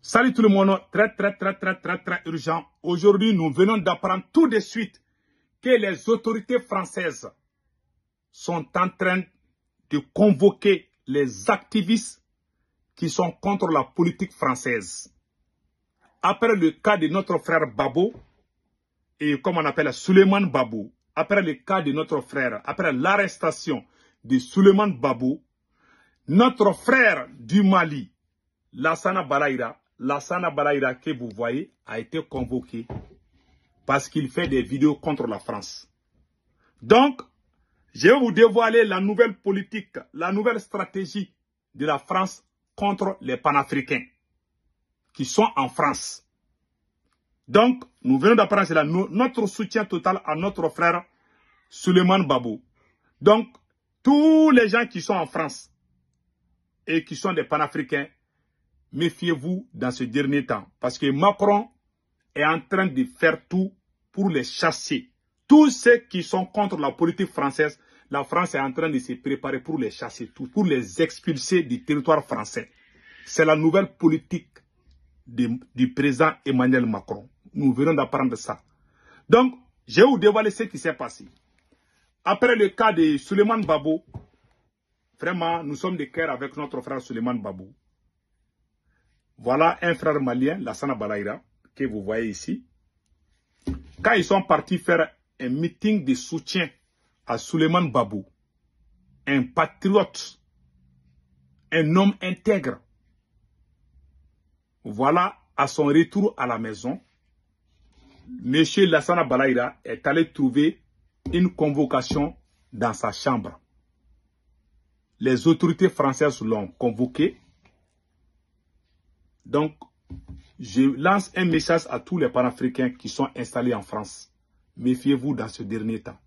Salut tout le monde, très urgent. Aujourd'hui, nous venons d'apprendre tout de suite que les autorités françaises sont en train de convoquer les activistes qui sont contre la politique française. Après le cas de notre frère Babo, et comme on appelle Suleiman Babou, après le cas de notre frère, après l'arrestation de Suleiman Babou, notre frère du Mali, Lassana Balaïra que vous voyez a été convoqué parce qu'il fait des vidéos contre la France. Donc, je vais vous dévoiler la nouvelle politique, la nouvelle stratégie de la France contre les panafricains qui sont en France. Donc, nous venons d'apprendre notre soutien total à notre frère Suleiman Babou. Donc, tous les gens qui sont en France et qui sont des panafricains, méfiez-vous dans ce dernier temps. Parce que Macron est en train de faire tout pour les chasser. Tous ceux qui sont contre la politique française, la France est en train de se préparer pour les chasser, pour les expulser du territoire français. C'est la nouvelle politique du président Emmanuel Macron. Nous venons d'apprendre ça. Donc, je vais vous dévoiler ce qui s'est passé. Après le cas de Suleiman Babou, vraiment, nous sommes de cœur avec notre frère Suleiman Babou. Voilà un frère malien, Lassana Balaïra, que vous voyez ici. Quand ils sont partis faire un meeting de soutien à Suleiman Babou, un patriote, un homme intègre, voilà, à son retour à la maison, M. Lassana Balaïra est allé trouver une convocation dans sa chambre. Les autorités françaises l'ont convoqué. Donc, je lance un message à tous les panafricains qui sont installés en France. Méfiez-vous dans ce dernier temps.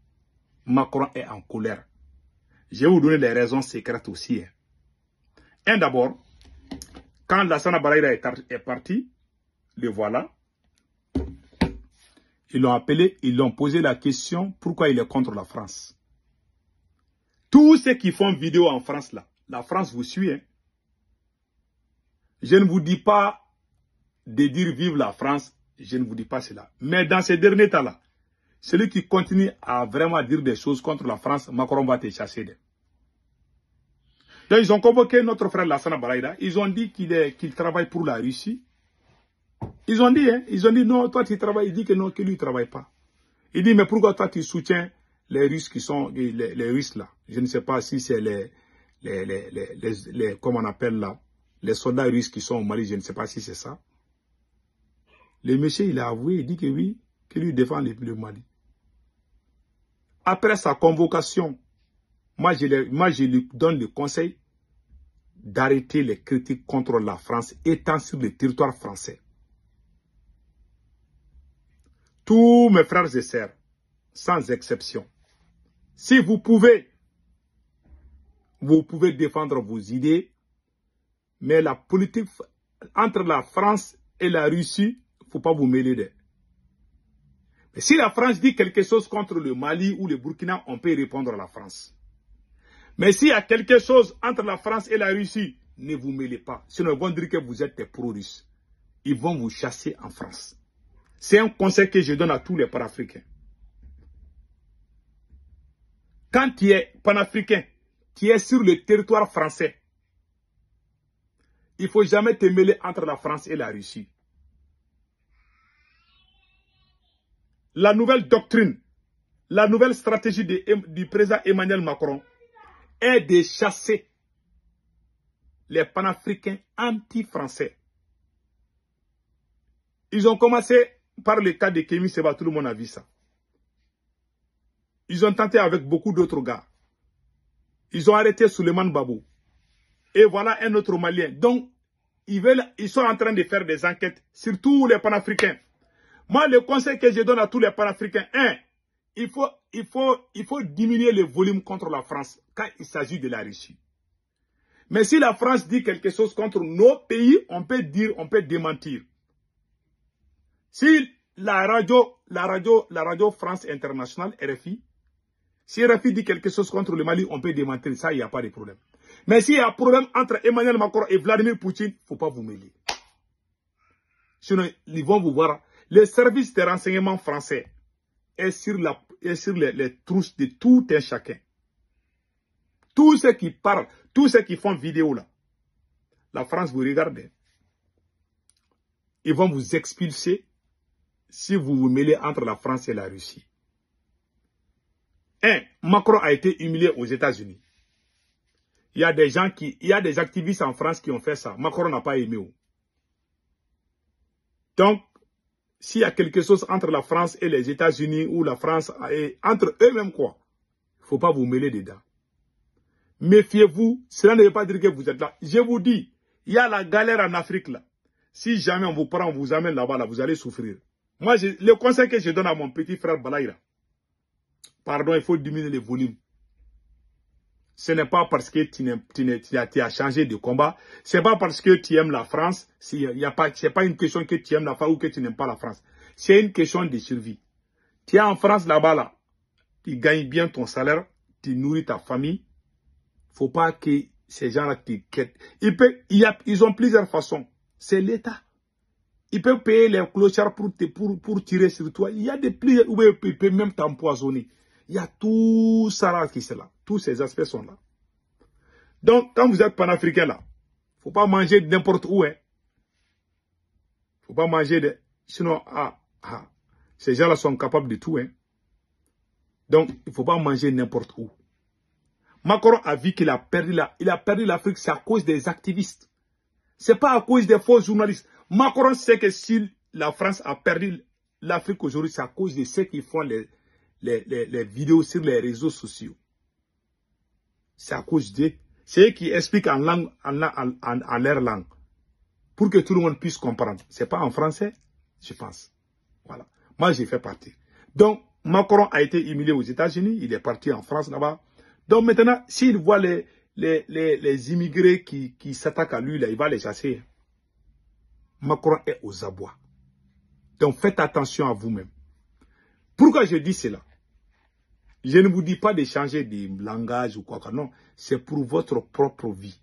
Macron est en colère. Je vais vous donner les raisons secrètes aussi. Un d'abord, quand Lassana Balaïra est parti, le voilà. Ils l'ont appelé, ils l'ont posé la question pourquoi il est contre la France. Tous ceux qui font vidéo en France là, la France vous suit. Hein? Je ne vous dis pas de dire vive la France, je ne vous dis pas cela. Mais dans ces derniers temps-là, celui qui continue à vraiment dire des choses contre la France, Macron va te chasser. Donc ils ont convoqué notre frère Lassana Balaïra, ils ont dit qu'il travaille pour la Russie. Ils ont dit non, toi tu travailles, il dit que non, que lui ne travaille pas. Il dit mais pourquoi toi tu soutiens les Russes qui sont, les Russes là, je ne sais pas si c'est comment on appelle là, les soldats russes qui sont au Mali, je ne sais pas si c'est ça. Le monsieur, il a avoué, il dit que oui, que lui défend le Mali. Après sa convocation, moi je lui donne le conseil d'arrêter les critiques contre la France étant sur le territoire français. Tous mes frères et sœurs, sans exception, si vous pouvez défendre vos idées, mais la politique entre la France et la Russie, il ne faut pas vous mêler d'eux. Mais si la France dit quelque chose contre le Mali ou le Burkina, on peut répondre à la France. Mais s'il y a quelque chose entre la France et la Russie, ne vous mêlez pas. Sinon, ils vont dire que vous êtes des pro-russes. Ils vont vous chasser en France. C'est un conseil que je donne à tous les panafricains. Quand tu es panafricain, tu es sur le territoire français, il ne faut jamais te mêler entre la France et la Russie. La nouvelle doctrine, la nouvelle stratégie du président Emmanuel Macron est de chasser les panafricains anti-français. Ils ont commencé par le cas de Kémy Seba, tout le monde a vu ça. Ils ont tenté avec beaucoup d'autres gars. Ils ont arrêté Suleiman Babou. Et voilà un autre Malien. Donc, ils sont en train de faire des enquêtes sur tous les panafricains. Moi, le conseil que je donne à tous les panafricains, il faut diminuer le volume contre la France quand il s'agit de la Russie. Mais si la France dit quelque chose contre nos pays, on peut dire, on peut démentir. Si la radio France Internationale, RFI, si RFI dit quelque chose contre le Mali, on peut démentir. Ça, il n'y a pas de problème. Mais s'il y a un problème entre Emmanuel Macron et Vladimir Poutine, il ne faut pas vous mêler. Sinon, ils vont vous voir. Les services de renseignement français est sur, les trousses de tout un chacun. Tous ceux qui parlent, tous ceux qui font vidéo là, la France vous regarde. Ils vont vous expulser si vous vous mêlez entre la France et la Russie. Macron a été humilié aux États-Unis. Il y a des activistes en France qui ont fait ça. Macron n'a pas aimé. Donc, s'il y a quelque chose entre la France et les États-Unis, ou la France et entre eux-mêmes quoi, il ne faut pas vous mêler dedans. Méfiez-vous, cela ne veut pas dire que vous êtes là. Je vous dis, il y a la galère en Afrique là. Si jamais on vous prend, on vous amène là-bas, là, vous allez souffrir. Moi, le conseil que je donne à mon petit frère Balaïra, pardon, il faut diminuer les volumes. Ce n'est pas parce que tu as changé de combat. Ce n'est pas parce que tu aimes la France. Ce n'est pas une question que tu aimes la France ou que tu n'aimes pas la France. C'est une question de survie. Tu es en France là-bas, là. Tu gagnes bien ton salaire. Tu nourris ta famille. Il ne faut pas que ces gens-là te quittent. Ils ont plusieurs façons. C'est l'État. Ils peuvent payer les clochards pour tirer sur toi. Il y a des plusieurs. Ils peuvent même t'empoisonner. Il y a tout ça là qui est là. Tous ces aspects sont là. Donc, quand vous êtes panafricain là, il ne faut pas manger n'importe où. Il ne faut pas manger de... Sinon, ces gens-là sont capables de tout. Donc, il ne faut pas manger n'importe où. Macron a vu qu'il a perdu l'Afrique, c'est à cause des activistes. Ce n'est pas à cause des faux journalistes. Macron sait que si la France a perdu l'Afrique aujourd'hui, c'est à cause de ceux qui font les vidéos sur les réseaux sociaux. C'est à cause d'eux. C'est eux qui expliquent en leur langue. Pour que tout le monde puisse comprendre. Ce n'est pas en français, je pense. Voilà. Moi, j'ai fait partie. Donc, Macron a été humilié aux États-Unis. Il est parti en France là-bas. Donc maintenant, s'il voit les immigrés qui s'attaquent à lui, là, il va les chasser. Macron est aux abois. Donc faites attention à vous-même. Pourquoi je dis cela? Je ne vous dis pas de changer de langage ou quoi que non. C'est pour votre propre vie.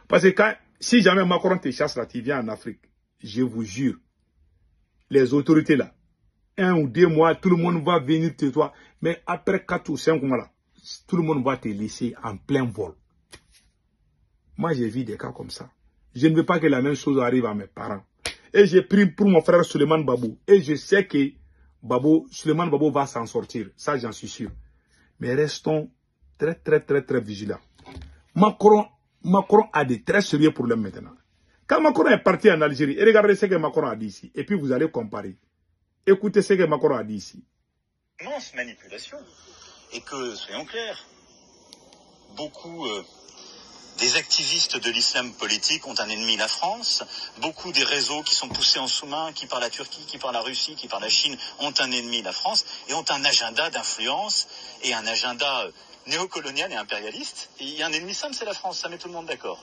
Parce que si jamais Macron te chasse là, tu viens en Afrique, je vous jure, les autorités là, 1 ou 2 mois, tout le monde va venir te toi. Mais après 4 ou 5 mois là, tout le monde va te laisser en plein vol. Moi, j'ai vu des cas comme ça. Je ne veux pas que la même chose arrive à mes parents. Et j'ai pris pour mon frère Suleiman Babou. Et je sais que Suleiman Babou va s'en sortir. Ça, j'en suis sûr. Mais restons très, très, très, très vigilants. Macron a de très sérieux problèmes maintenant. Quand Macron est parti en Algérie, et regardez ce que Macron a dit ici. Et puis vous allez comparer. Écoutez ce que Macron a dit ici. Immense manipulation. Et que, soyons clairs, beaucoup des activistes de l'islam politique ont un ennemi, la France. Beaucoup des réseaux qui sont poussés en sous-main, qui par la Turquie, qui par la Russie, qui par la Chine, ont un ennemi, la France, et ont un agenda d'influence et un agenda néocolonial et impérialiste. Et il y a un ennemi simple, c'est la France, ça met tout le monde d'accord.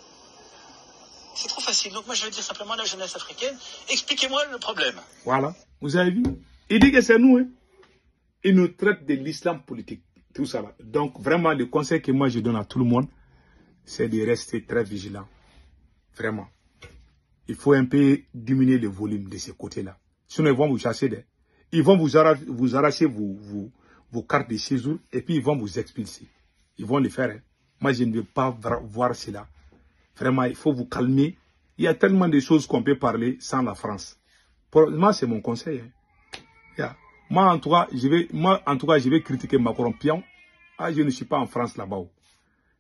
C'est trop facile. Donc moi je vais dire simplement à la jeunesse africaine, expliquez-moi le problème. Voilà, vous avez vu. Il dit que c'est nous. Il nous traite de l'islam politique. Tout ça là. Donc vraiment le conseil que moi je donne à tout le monde, c'est de rester très vigilant. Vraiment. Il faut un peu diminuer le volume de ces côtés-là. Sinon, ils vont vous chasser. Ils vont vous arracher vos cartes de séjour et puis ils vont vous expulser. Ils vont le faire. Moi, je ne veux pas voir cela. Vraiment, il faut vous calmer. Il y a tellement de choses qu'on peut parler sans la France. Pour moi, c'est mon conseil. Yeah. Moi, en tout cas, je vais critiquer Macron pion. Je ne suis pas en France là-bas.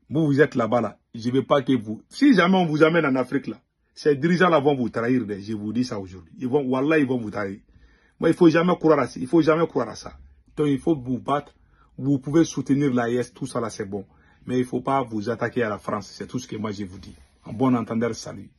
Vous êtes là-bas, là. Je ne veux pas que vous... Si jamais on vous amène en Afrique, là, ces dirigeants-là vont vous trahir. Je vous dis ça aujourd'hui. Wallah, ils vont vous trahir. Moi, il ne faut jamais croire à ça. Il faut jamais croire à ça. Donc, il faut vous battre. Vous pouvez soutenir l'AES. Tout ça, là, c'est bon. Mais il ne faut pas vous attaquer à la France. C'est tout ce que moi, je vous dis. En bon entendeur, salut.